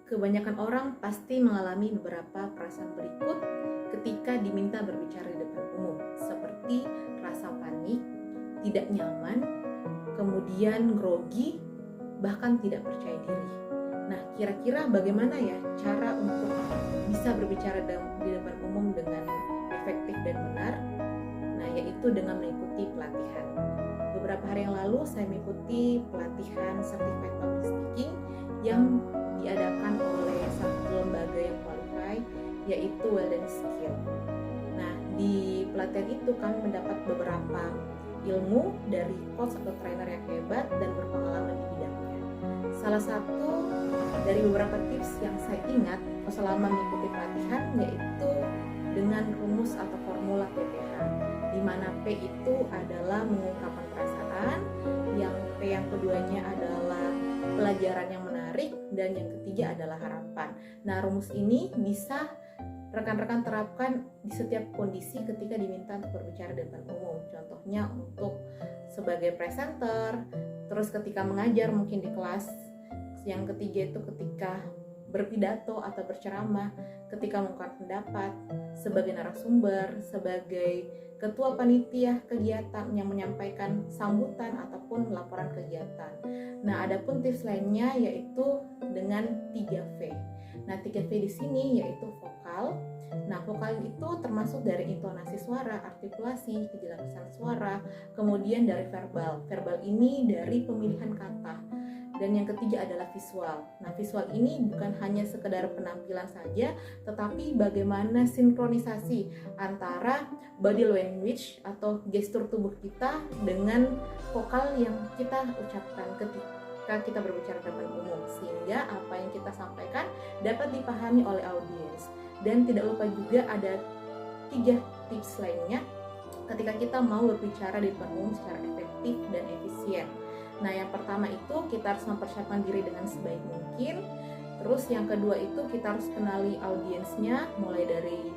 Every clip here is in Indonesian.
Kebanyakan orang pasti mengalami beberapa perasaan berikut ketika diminta berbicara di depan umum, seperti rasa panik, tidak nyaman, kemudian grogi, bahkan tidak percaya diri. Nah, kira-kira bagaimana ya cara untuk bisa berbicara di depan umum dengan efektif dan benar? Nah, yaitu dengan mengikuti pelatihan. Beberapa hari yang lalu saya mengikuti pelatihan Certified Public Speaking yang diadakan oleh satu lembaga yang qualified, yaitu Well Skill. Nah, di pelatihan itu kami mendapat beberapa ilmu dari coach atau trainer yang hebat dan berpengalaman di bidangnya. Salah satu dari beberapa tips yang saya ingat selama mengikuti pelatihan yaitu dengan rumus atau formula PPH, di mana P itu adalah mengungkapkan perasaan, yang P yang keduanya adalah pelajaran yang menarik, dan yang ketiga adalah harapan. Nah, rumus ini bisa rekan-rekan terapkan di setiap kondisi ketika diminta untuk berbicara di depan umum. Contohnya untuk sebagai presenter, terus ketika mengajar mungkin di kelas. Yang ketiga itu ketika berpidato atau berceramah, ketika mengungkapkan pendapat, sebagai narasumber, sebagai ketua panitia kegiatan yang menyampaikan sambutan ataupun laporan kegiatan. Nah, adapun tips lainnya yaitu dengan 3V. Nah, 3V di sini yaitu vokal. Nah, vokal itu termasuk dari intonasi suara, artikulasi, kejelasan suara, kemudian dari verbal. Verbal ini dari pemilihan kata. Dan yang ketiga adalah visual. Nah, visual ini bukan hanya sekedar penampilan saja, tetapi bagaimana sinkronisasi antara body language atau gestur tubuh kita dengan vokal yang kita ucapkan ketika kita berbicara depan umum, sehingga apa yang kita sampaikan dapat dipahami oleh audiens. Dan tidak lupa juga ada 3 tips lainnya ketika kita mau berbicara di depan umum secara efektif dan efisien. Nah, yang pertama itu kita harus mempersiapkan diri dengan sebaik mungkin. Terus yang kedua itu kita harus kenali audiensnya, mulai dari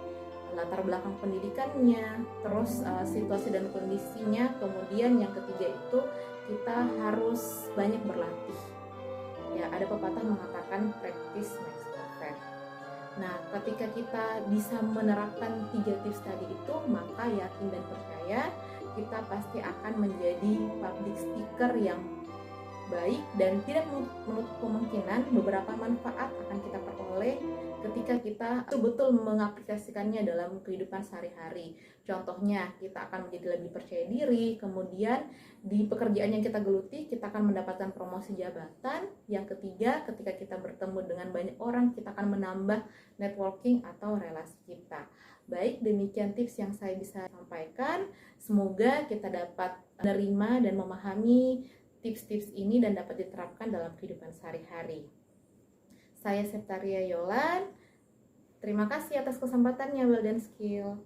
latar belakang pendidikannya, terus situasi dan kondisinya. Kemudian yang ketiga itu kita harus banyak berlatih. Ya, ada pepatah mengatakan practice makes perfect. Nah, ketika kita bisa menerapkan 3 tips tadi itu, maka yakin dan percaya kita pasti akan menjadi public speaker yang baik, dan tidak menutup kemungkinan beberapa manfaat akan kita peroleh ketika kita betul-betul mengaplikasikannya dalam kehidupan sehari-hari. Contohnya, kita akan menjadi lebih percaya diri, kemudian di pekerjaan yang kita geluti, kita akan mendapatkan promosi jabatan. Yang ketiga, ketika kita bertemu dengan banyak orang, kita akan menambah networking atau relasi kita. Baik, demikian tips yang saya bisa sampaikan. Semoga kita dapat menerima dan memahami tips-tips ini dan dapat diterapkan dalam kehidupan sehari-hari. Saya Septaria Yolan. Terima kasih atas kesempatannya, Well Skill.